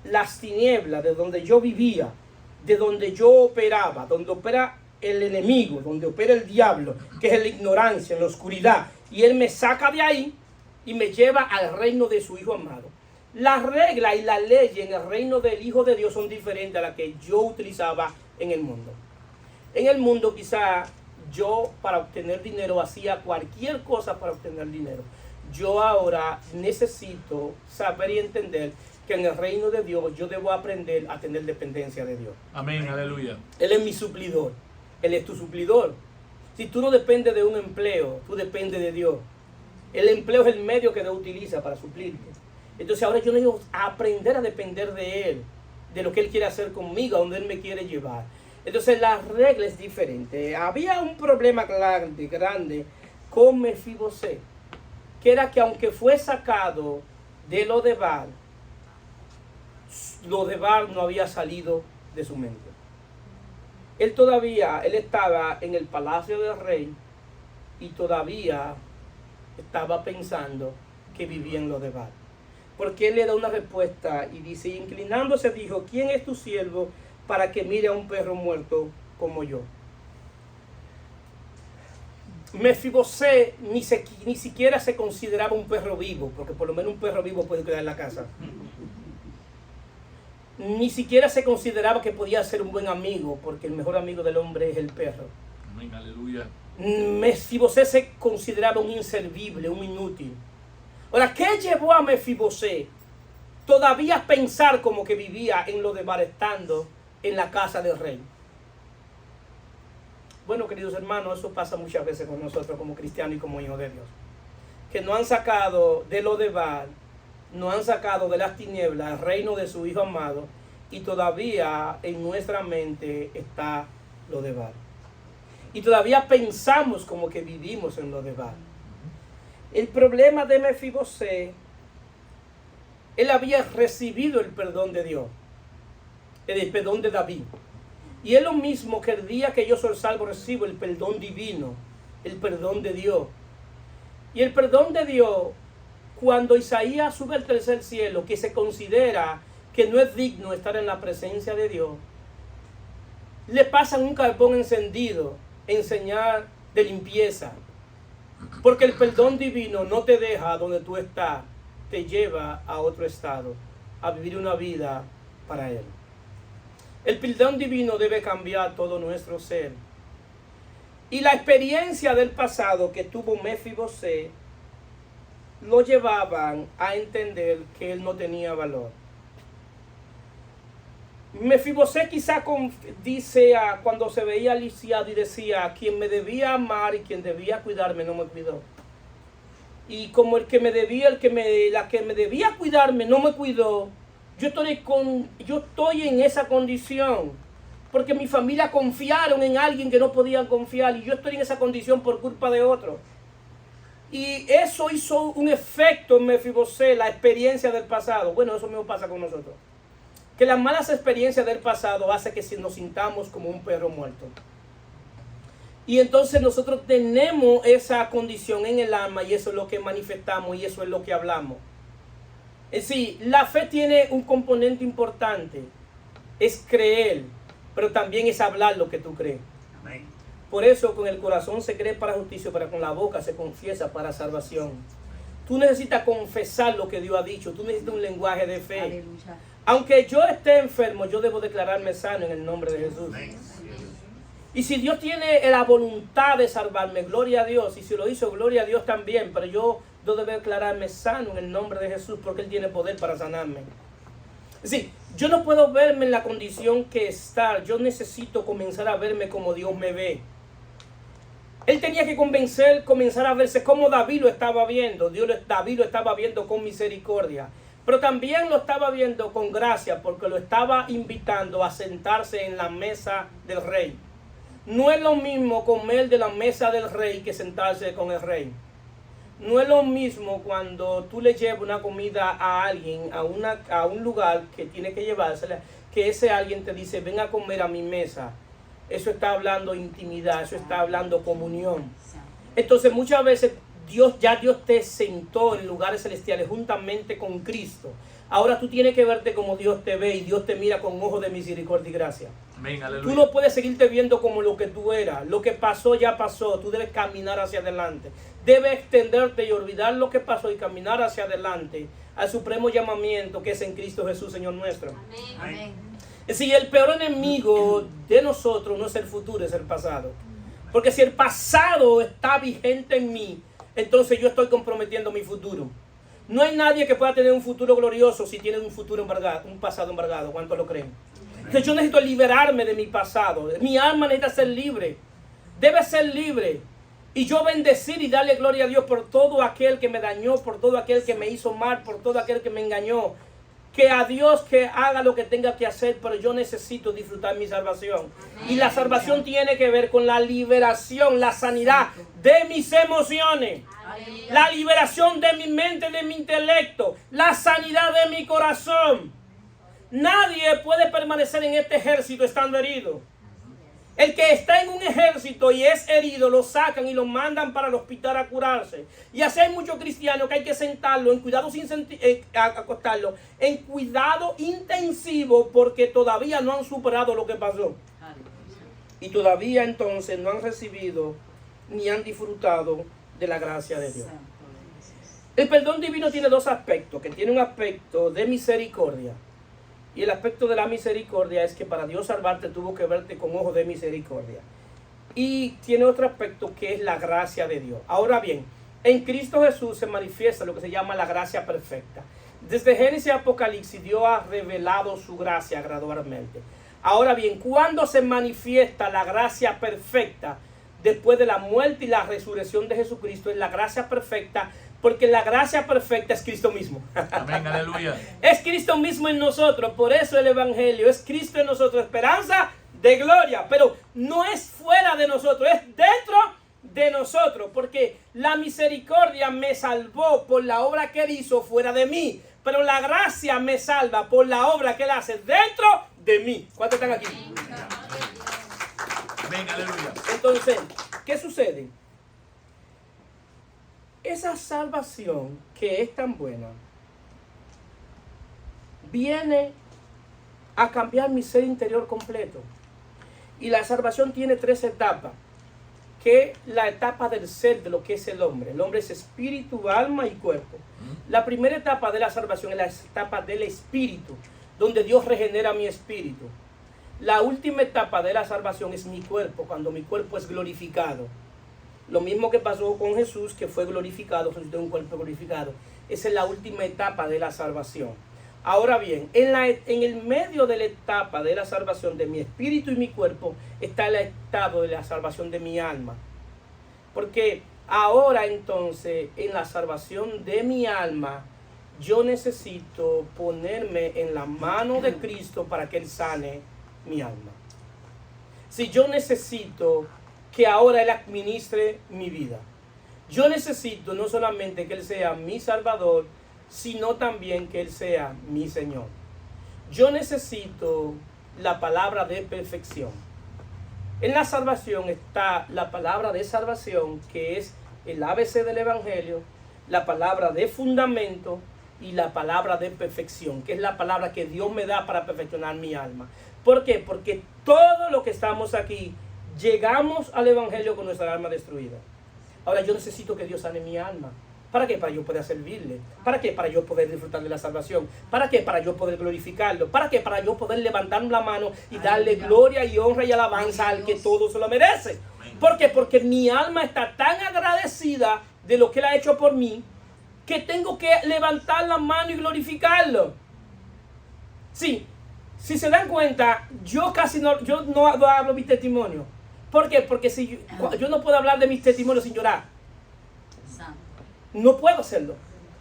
las tinieblas, de donde yo vivía, de donde yo operaba, donde opera el enemigo, donde opera el diablo, que es en la ignorancia, en la oscuridad. Y Él me saca de ahí y me lleva al reino de su Hijo amado. Las reglas y las leyes en el reino del Hijo de Dios son diferentes a las que yo utilizaba en el mundo. En el mundo quizá yo para obtener dinero hacía cualquier cosa para obtener dinero. Yo ahora necesito saber y entender que en el reino de Dios yo debo aprender a tener dependencia de Dios. Amén, aleluya. Él es mi suplidor. Él es tu suplidor. Si tú no dependes de un empleo, tú dependes de Dios. El empleo es el medio que Dios utiliza para suplirte. Entonces ahora yo necesito aprender a depender de Él, de lo que Él quiere hacer conmigo, a donde Él me quiere llevar. Entonces la regla es diferente. Había un problema grande con Mefibosé, que era que aunque fue sacado de Lodebar no había salido de su mente. Él estaba en el palacio del rey y todavía estaba pensando que vivía en Lodebar. Porque él le da una respuesta y dice, inclinándose dijo: ¿quién es tu siervo para que mire a un perro muerto como yo? Mefibosé ni siquiera se consideraba un perro vivo, porque por lo menos un perro vivo puede quedar en la casa. Ni siquiera se consideraba que podía ser un buen amigo, porque el mejor amigo del hombre es el perro. Amén, aleluya. Mefibosé se consideraba un inservible, un inútil. Ahora, ¿qué llevó a Mefibosé todavía pensar como que vivía en Lodebar estando en la casa del rey? Bueno, queridos hermanos, eso pasa muchas veces con nosotros como cristianos y como hijos de Dios. Que nos han sacado de Lodebar, nos han sacado de las tinieblas, el reino de su Hijo amado, y todavía en nuestra mente está Lodebar. Y todavía pensamos como que vivimos en Lodebar. El problema de Mefibosé, él había recibido el perdón de Dios, el perdón de David. Y es lo mismo que el día que yo soy salvo recibo el perdón divino, el perdón de Dios. Y el perdón de Dios, cuando Isaías sube al tercer cielo, que se considera que no es digno estar en la presencia de Dios, le pasan un carbón encendido en señal de limpieza. Porque el perdón divino no te deja donde tú estás, te lleva a otro estado, a vivir una vida para Él. El perdón divino debe cambiar todo nuestro ser. Y la experiencia del pasado que tuvo Mefibosé lo llevaban a entender que él no tenía valor. Mefibosé quizá dice cuando se veía lisiado y decía: quien me debía amar y quien debía cuidarme no me cuidó. Y como la que me debía cuidarme no me cuidó, yo estoy en esa condición. Porque mi familia confiaron en alguien que no podían confiar y yo estoy en esa condición por culpa de otro. Y eso hizo un efecto en Mefibosé, la experiencia del pasado. Bueno, eso mismo pasa con nosotros. Que las malas experiencias del pasado hacen que nos sintamos como un perro muerto. Y entonces nosotros tenemos esa condición en el alma y eso es lo que manifestamos y eso es lo que hablamos. Es decir, la fe tiene un componente importante. Es creer, pero también es hablar lo que tú crees. Amén. Por eso con el corazón se cree para justicia, pero con la boca se confiesa para salvación. Tú necesitas confesar lo que Dios ha dicho. Tú necesitas un lenguaje de fe. Aleluya. Aunque yo esté enfermo, yo debo declararme sano en el nombre de Jesús. Y si Dios tiene la voluntad de salvarme, gloria a Dios. Y si lo hizo, gloria a Dios también. Pero yo debo declararme sano en el nombre de Jesús porque Él tiene poder para sanarme. Es decir, yo no puedo verme en la condición que está. Yo necesito comenzar a verme como Dios me ve. Él tenía que comenzar a verse como David lo estaba viendo. David lo estaba viendo con misericordia. pero también lo estaba viendo con gracia porque lo estaba invitando a sentarse en la mesa del rey. No es lo mismo comer de la mesa del rey que sentarse con el rey. No es lo mismo cuando tú le llevas una comida a alguien, a un lugar que tiene que llevársela, que ese alguien te dice, ven a comer a mi mesa. Eso está hablando intimidad, eso está hablando comunión. Entonces muchas veces Dios te sentó en lugares celestiales juntamente con Cristo. Ahora tú tienes que verte como Dios te ve y Dios te mira con ojos de misericordia y gracia. Amén, aleluya. Tú no puedes seguirte viendo como lo que tú eras. Lo que pasó ya pasó. Tú debes caminar hacia adelante. Debes extenderte y olvidar lo que pasó y caminar hacia adelante al supremo llamamiento que es en Cristo Jesús, Señor nuestro. Amén. Amén. Si el peor enemigo de nosotros no es el futuro, es el pasado. Porque si el pasado está vigente en mí, entonces yo estoy comprometiendo mi futuro. No hay nadie que pueda tener un futuro glorioso si tiene un futuro embargado, un pasado embargado. ¿Cuántos lo creen? Entonces yo necesito liberarme de mi pasado. Mi alma necesita ser libre. Debe ser libre. Y yo bendecir y darle gloria a Dios por todo aquel que me dañó, por todo aquel que me hizo mal, por todo aquel que me engañó. Que a Dios que haga lo que tenga que hacer, pero yo necesito disfrutar mi salvación. Amén. Y la salvación tiene que ver con la liberación, la sanidad de mis emociones. Amén. La liberación de mi mente, de mi intelecto, la sanidad de mi corazón. Nadie puede permanecer en este ejército estando herido. El que está en un ejército y es herido, lo sacan y lo mandan para el hospital a curarse. Y así hay muchos cristianos que hay que sentarlo en cuidado acostarlo en cuidado intensivo porque todavía no han superado lo que pasó. Y todavía entonces no han recibido ni han disfrutado de la gracia de Dios. El perdón divino tiene dos aspectos, que tiene un aspecto de misericordia. Y el aspecto de la misericordia es que para Dios salvarte tuvo que verte con ojos de misericordia. Y tiene otro aspecto que es la gracia de Dios. Ahora bien, en Cristo Jesús se manifiesta lo que se llama la gracia perfecta. Desde Génesis y Apocalipsis Dios ha revelado su gracia gradualmente. Ahora bien, ¿cuándo se manifiesta la gracia perfecta? Después de la muerte y la resurrección de Jesucristo, es la gracia perfecta. Porque la gracia perfecta es Cristo mismo. Amén, aleluya. Es Cristo mismo en nosotros. Por eso el Evangelio es Cristo en nosotros. Esperanza de gloria. Pero no es fuera de nosotros. Es dentro de nosotros. Porque la misericordia me salvó por la obra que Él hizo fuera de mí. Pero la gracia me salva por la obra que Él hace dentro de mí. ¿Cuántos están aquí? Amén, aleluya. Entonces, ¿qué sucede? Esa salvación que es tan buena viene a cambiar mi ser interior completo. Y la salvación tiene tres etapas. Que la etapa del ser, de lo que es el hombre. El hombre es espíritu, alma y cuerpo. La primera etapa de la salvación es la etapa del espíritu, donde Dios regenera mi espíritu. La última etapa de la salvación es mi cuerpo, cuando mi cuerpo es glorificado. Lo mismo que pasó con Jesús, que fue glorificado, resucitó un cuerpo glorificado. Esa es la última etapa de la salvación. Ahora bien, en el medio de la etapa de la salvación de mi espíritu y mi cuerpo, está el estado de la salvación de mi alma. Porque ahora entonces, en la salvación de mi alma, yo necesito ponerme en la mano de Cristo para que Él sane mi alma. Si yo necesito que ahora Él administre mi vida. Yo necesito no solamente que Él sea mi Salvador, sino también que Él sea mi Señor. Yo necesito la palabra de perfección. En la salvación está la palabra de salvación, que es el ABC del Evangelio, la palabra de fundamento y la palabra de perfección, que es la palabra que Dios me da para perfeccionar mi alma. ¿Por qué? Porque todos los que estamos aquí llegamos al Evangelio con nuestra alma destruida. Ahora yo necesito que Dios sane mi alma. ¿Para qué? Para yo poder servirle. ¿Para qué? Para yo poder disfrutar de la salvación. ¿Para qué? Para yo poder glorificarlo. ¿Para qué? Para yo poder levantar la mano y darle gloria y honra y alabanza al que todo se lo merece. ¿Por qué? Porque mi alma está tan agradecida de lo que Él ha hecho por mí, que tengo que levantar la mano y glorificarlo. Sí, si se dan cuenta, yo no hablo mi testimonio. ¿Por qué? Porque si yo no puedo hablar de mis testimonios sin llorar. No puedo hacerlo.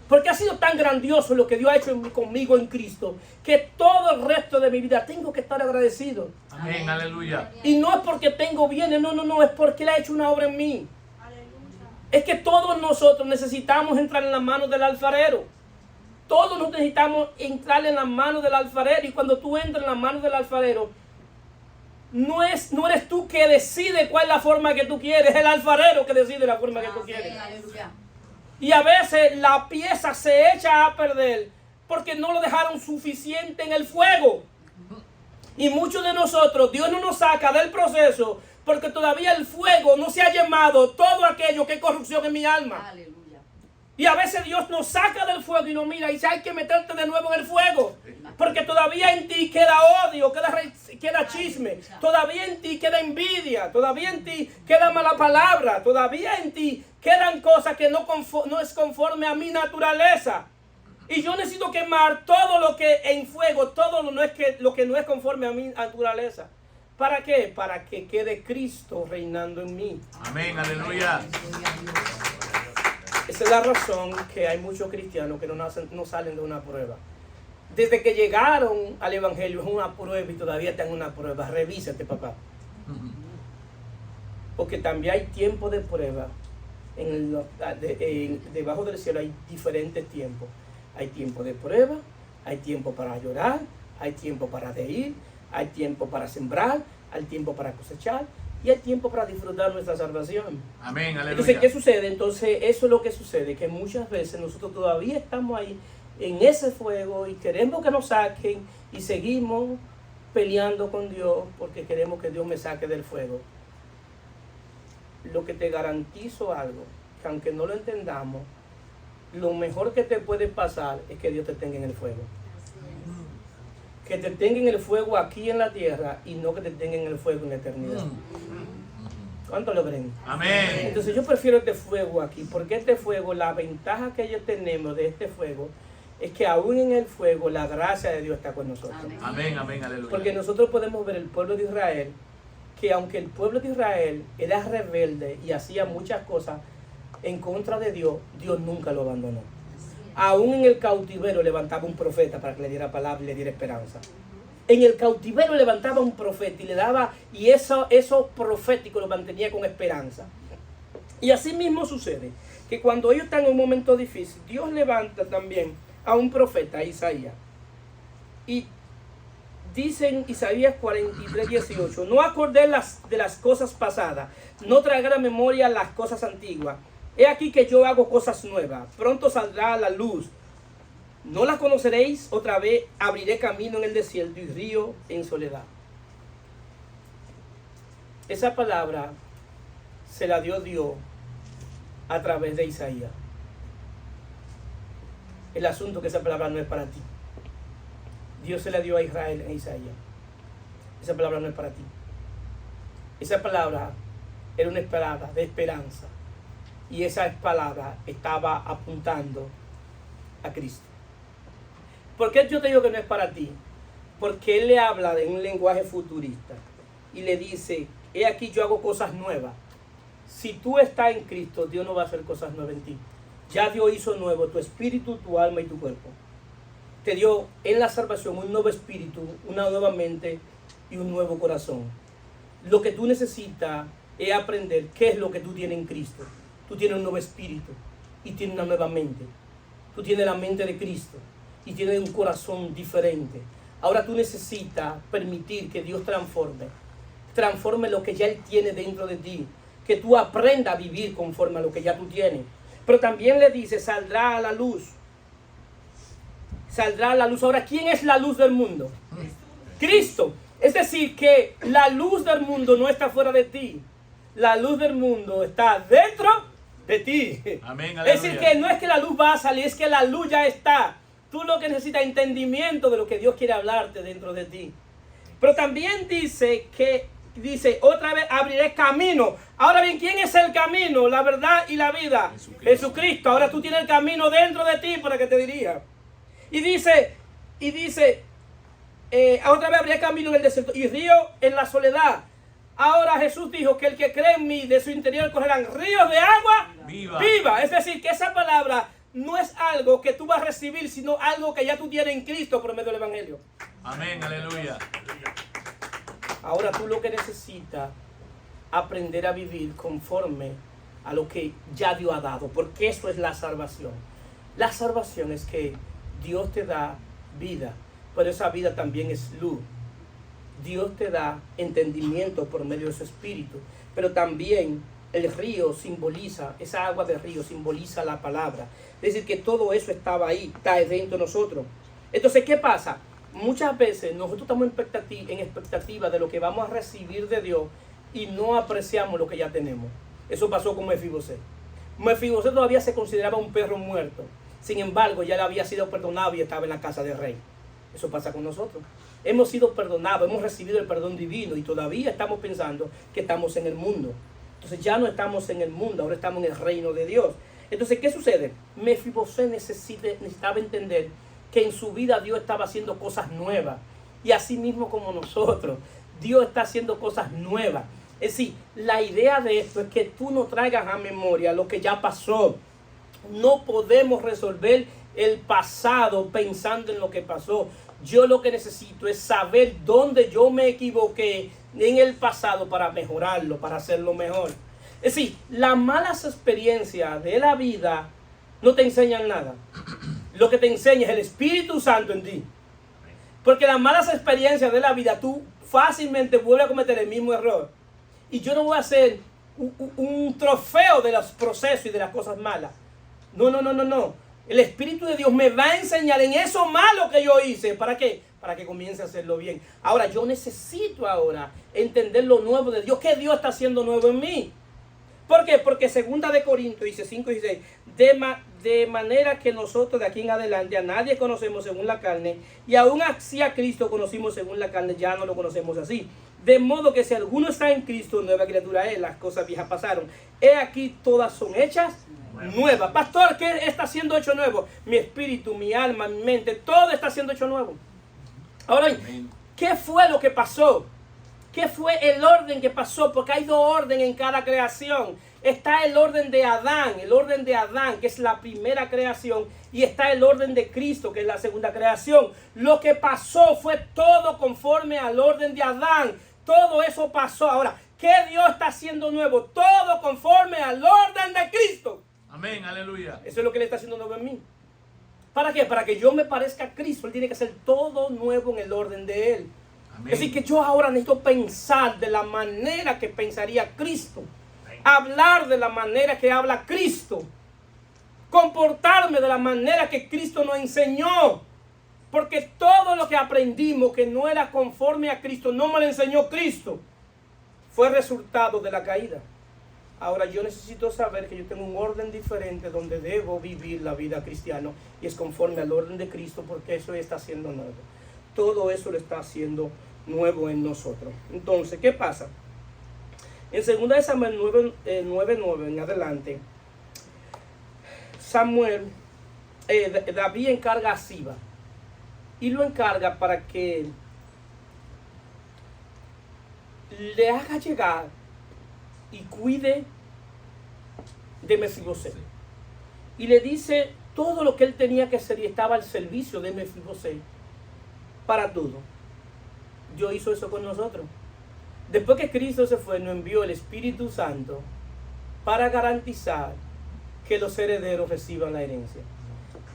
Porque ha sido tan grandioso lo que Dios ha hecho conmigo en Cristo, que todo el resto de mi vida tengo que estar agradecido. Amén, aleluya. Y no es porque tengo bienes, no, es porque Él ha hecho una obra en mí. Es que todos nosotros necesitamos entrar en las manos del alfarero. Todos necesitamos entrar en las manos del alfarero. Y cuando tú entras en las manos del alfarero, no eres tú que decide cuál es la forma que tú quieres, es el alfarero que decide la forma que tú quieres. Aleluya. Y a veces la pieza se echa a perder porque no lo dejaron suficiente en el fuego. Y muchos de nosotros, Dios no nos saca del proceso porque todavía el fuego no se ha llamado todo aquello que es corrupción en mi alma. Aleluya. Y a veces Dios nos saca del fuego y nos mira y dice, hay que meterte de nuevo en el fuego. Porque todavía en ti queda odio, queda chisme, todavía en ti queda envidia, todavía en ti queda mala palabra, todavía en ti quedan cosas que no es conforme a mi naturaleza. Y yo necesito quemar todo lo que en fuego, todo lo que no es conforme a mi naturaleza. ¿Para qué? Para que quede Cristo reinando en mí. Amén, aleluya. Esa es la razón que hay muchos cristianos que no salen de una prueba. Desde que llegaron al Evangelio es una prueba y todavía están en una prueba. Revísate, papá. Porque también hay tiempo de prueba. Debajo del cielo hay diferentes tiempos. Hay tiempo de prueba, hay tiempo para llorar, hay tiempo para reír, hay tiempo para sembrar, hay tiempo para cosechar y hay tiempo para disfrutar nuestra salvación. Amén, aleluya. Entonces, ¿qué sucede? Entonces, eso es lo que sucede, que muchas veces nosotros todavía estamos ahí en ese fuego y queremos que nos saquen y seguimos peleando con Dios porque queremos que Dios me saque del fuego. Lo que te garantizo algo, que aunque no lo entendamos, lo mejor que te puede pasar es que Dios te tenga en el fuego. Que te tenga en el fuego aquí en la tierra y no que te tenga en el fuego en la eternidad. ¿Cuánto lo creen? Amén. Entonces yo prefiero este fuego aquí, porque este fuego, la ventaja que yo tenemos de este fuego, es que aún en el fuego la gracia de Dios está con nosotros. Amén, amén, aleluya. Porque nosotros podemos ver el pueblo de Israel, que aunque el pueblo de Israel era rebelde y hacía muchas cosas en contra de Dios, Dios nunca lo abandonó. Aún en el cautiverio levantaba un profeta para que le diera palabra y le diera esperanza. En el cautiverio levantaba un profeta y le daba, y eso profético lo mantenía con esperanza. Y así mismo sucede, que cuando ellos están en un momento difícil, Dios levanta también a un profeta, Isaías. Y dice en Isaías 43:18, no acordé de las cosas pasadas, no traiga a la memoria las cosas antiguas. He aquí que yo hago cosas nuevas, pronto saldrá a la luz. No las conoceréis, otra vez abriré camino en el desierto y río en soledad. Esa palabra se la dio Dios a través de Isaías. El asunto que esa palabra no es para ti. Dios se la dio a Israel en Isaías. Esa palabra no es para ti. Esa palabra era una palabra de esperanza. Y esa palabra estaba apuntando a Cristo. ¿Por qué yo te digo que no es para ti? Porque Él le habla de un lenguaje futurista. Y le dice, he aquí yo hago cosas nuevas. Si tú estás en Cristo, Dios no va a hacer cosas nuevas en ti. Ya Dios hizo nuevo tu espíritu, tu alma y tu cuerpo. Te dio en la salvación un nuevo espíritu, una nueva mente y un nuevo corazón. Lo que tú necesitas es aprender qué es lo que tú tienes en Cristo. Tú tienes un nuevo espíritu y tienes una nueva mente. Tú tienes la mente de Cristo y tienes un corazón diferente. Ahora tú necesitas permitir que Dios transforme lo que ya Él tiene dentro de ti. Que tú aprendas a vivir conforme a lo que ya tú tienes. Pero también le dice, saldrá a la luz. Saldrá a la luz. Ahora, ¿quién es la luz del mundo? Cristo. Es decir, que la luz del mundo no está fuera de ti. La luz del mundo está dentro de ti. Amén, es decir, que no es que la luz va a salir, es que la luz ya está. Tú lo que necesitas es entendimiento de lo que Dios quiere hablarte dentro de ti. Pero también dice, otra vez abriré camino. Ahora bien, ¿quién es el camino, la verdad y la vida? Jesucristo. Ahora tú tienes el camino dentro de ti, para que te diría. Y dice, otra vez abriré camino en el desierto y río en la soledad. Ahora Jesús dijo que el que cree en mí, de su interior correrán ríos de agua viva. Es decir, que esa palabra no es algo que tú vas a recibir, sino algo que ya tú tienes en Cristo por medio del Evangelio. Amén, aleluya. Ahora tú lo que necesitas aprender a vivir conforme a lo que ya Dios ha dado, porque eso es la salvación. La salvación es que Dios te da vida, pero esa vida también es luz. Dios te da entendimiento por medio de su espíritu, pero también el río simboliza, esa agua del río simboliza la palabra. Es decir, que todo eso estaba ahí, está dentro de nosotros. Entonces, ¿qué pasa? Muchas veces nosotros estamos en expectativa de lo que vamos a recibir de Dios y no apreciamos lo que ya tenemos. Eso pasó con Mefibosé. Mefibosé todavía se consideraba un perro muerto. Sin embargo, ya le había sido perdonado y estaba en la casa del rey. Eso pasa con nosotros. Hemos sido perdonados, hemos recibido el perdón divino y todavía estamos pensando que estamos en el mundo. Entonces ya no estamos en el mundo, ahora estamos en el reino de Dios. Entonces, ¿qué sucede? Mefibosé necesitaba entender que en su vida Dios estaba haciendo cosas nuevas. Y así mismo como nosotros, Dios está haciendo cosas nuevas. Es decir, la idea de esto es que tú no traigas a memoria lo que ya pasó. No podemos resolver el pasado pensando en lo que pasó. Yo lo que necesito es saber dónde yo me equivoqué en el pasado para mejorarlo, para hacerlo mejor. Es decir, las malas experiencias de la vida no te enseñan nada. Lo que te enseña es el Espíritu Santo en ti. Porque las malas experiencias de la vida, tú fácilmente vuelves a cometer el mismo error. Y yo no voy a hacer un trofeo de los procesos y de las cosas malas. No. El Espíritu de Dios me va a enseñar en eso malo que yo hice. ¿Para qué? Para que comience a hacerlo bien. Ahora, yo necesito ahora entender lo nuevo de Dios. ¿Qué Dios está haciendo nuevo en mí? ¿Por qué? Porque 2 de Corintios dice 5:16. De manera que nosotros de aquí en adelante a nadie conocemos según la carne. Y aún así a Cristo conocimos según la carne. Ya no lo conocemos así. De modo que si alguno está en Cristo, nueva criatura es. Las cosas viejas pasaron. He aquí todas son hechas nueva. Pastor, ¿qué está siendo hecho nuevo? Mi espíritu, mi alma, mi mente, todo está siendo hecho nuevo. Ahora, ¿qué fue lo que pasó? ¿Qué fue el orden que pasó? Porque hay dos órdenes en cada creación. Está el orden de Adán, que es la primera creación, y está el orden de Cristo, que es la segunda creación. Lo que pasó fue todo conforme al orden de Adán. Todo eso pasó. Ahora, ¿qué Dios está haciendo nuevo? Todo conforme al orden de Cristo. Amén, aleluya. Eso es lo que Él está haciendo nuevo en mí. ¿Para qué? Para que yo me parezca a Cristo. Él tiene que hacer todo nuevo en el orden de Él. Amén. Es decir, que yo ahora necesito pensar de la manera que pensaría Cristo. Hablar de la manera que habla Cristo. Comportarme de la manera que Cristo nos enseñó. Porque todo lo que aprendimos que no era conforme a Cristo, no me lo enseñó Cristo. Fue resultado de la caída. Ahora yo necesito saber que yo tengo un orden diferente donde debo vivir la vida cristiana y es conforme al orden de Cristo, porque eso está haciendo nuevo. Todo eso lo está haciendo nuevo en nosotros. Entonces, ¿qué pasa? En 2 de Samuel 9:9 en adelante, David encarga a Siba y lo encarga para que le haga llegar y cuide de Mefibosé. Y le dice todo lo que él tenía que hacer y estaba al servicio de Mefibosé para todo. Dios hizo eso con nosotros. Después que Cristo se fue, nos envió el Espíritu Santo para garantizar que los herederos reciban la herencia.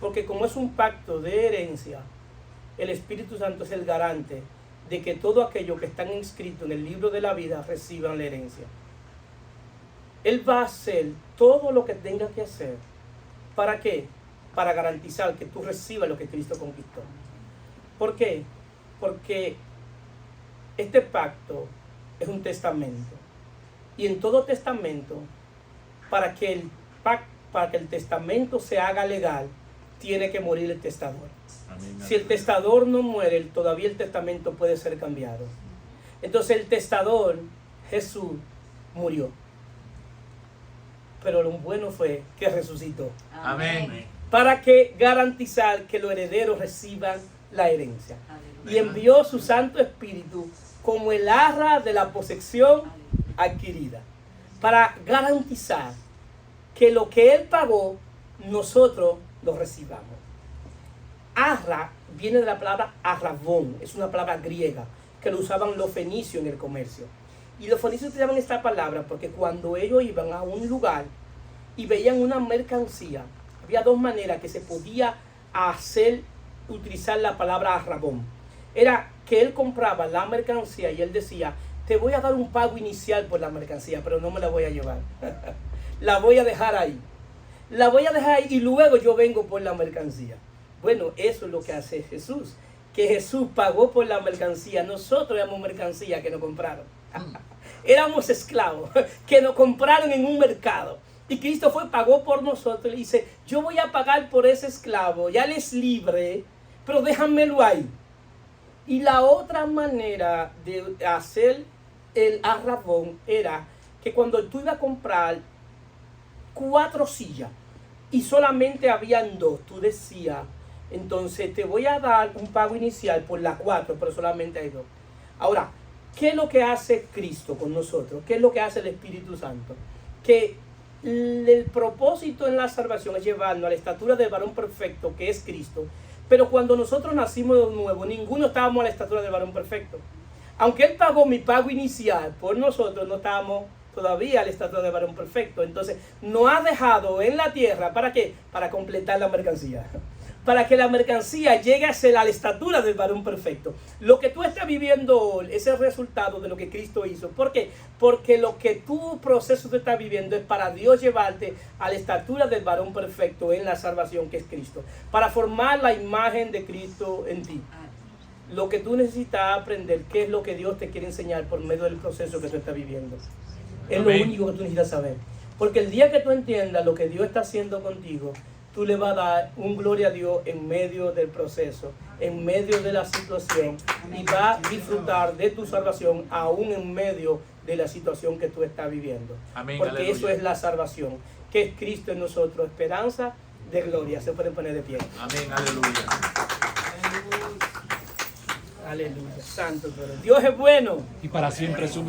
Porque como es un pacto de herencia, el Espíritu Santo es el garante de que todo aquello que están inscritos en el libro de la vida reciban la herencia. Él va a hacer todo lo que tenga que hacer. ¿Para qué? Para garantizar que tú recibas lo que Cristo conquistó. ¿Por qué? Porque este pacto es un testamento. Y en todo testamento, para que el testamento se haga legal, tiene que morir el testador. Amén. Si el testador no muere, todavía el testamento puede ser cambiado. Entonces el testador, Jesús, murió. Pero lo bueno fue que resucitó. Amén. Para que garantizar que los herederos reciban la herencia. Y envió su Santo Espíritu como el arra de la posesión adquirida. Para garantizar que lo que Él pagó, nosotros lo recibamos. Arra viene de la palabra arrabón, es una palabra griega que lo usaban los fenicios en el comercio. Y los fenicios utilizaban esta palabra porque cuando ellos iban a un lugar y veían una mercancía, había dos maneras que se podía utilizar la palabra arrabón. Era que él compraba la mercancía y él decía, te voy a dar un pago inicial por la mercancía, pero no me la voy a llevar. La voy a dejar ahí. La voy a dejar ahí y luego yo vengo por la mercancía. Bueno, eso es lo que hace Jesús. Que Jesús pagó por la mercancía. Nosotros éramos mercancía que nos compraron. Éramos esclavos que nos compraron en un mercado. Y Cristo pagó por nosotros. Y dice, yo voy a pagar por ese esclavo. Ya él es libre, pero déjamelo ahí. Y la otra manera de hacer el arrabón era que cuando tú ibas a comprar 4 sillas y solamente habían 2, tú decías, entonces te voy a dar un pago inicial por las 4, pero solamente hay 2. Ahora, ¿qué es lo que hace Cristo con nosotros? ¿Qué es lo que hace el Espíritu Santo? Que el propósito en la salvación es llevarnos a la estatura del varón perfecto, que es Cristo. Pero cuando nosotros nacimos de nuevo, ninguno estábamos a la estatura del varón perfecto. Aunque Él pagó mi pago inicial por nosotros, no estábamos todavía a la estatura del varón perfecto. Entonces, nos ha dejado en la tierra, ¿para qué? Para completar la mercancía. Para que la mercancía llegue a ser a la estatura del varón perfecto. Lo que tú estás viviendo hoy es el resultado de lo que Cristo hizo. ¿Por qué? Porque lo que tu proceso te estás viviendo es para Dios llevarte a la estatura del varón perfecto en la salvación que es Cristo. Para formar la imagen de Cristo en ti. Lo que tú necesitas aprender, qué es lo que Dios te quiere enseñar por medio del proceso que tú estás viviendo. Es lo único que tú necesitas saber. Porque el día que tú entiendas lo que Dios está haciendo contigo, tú le vas a dar un gloria a Dios en medio del proceso, en medio de la situación, y vas a disfrutar de tu salvación aún en medio de la situación que tú estás viviendo. Amén, porque aleluya. eso es la salvación, que es Cristo en nosotros, esperanza de gloria. Se pueden poner de pie. Amén, aleluya. Aleluya, santo tú eres. Dios es bueno. Y para siempre su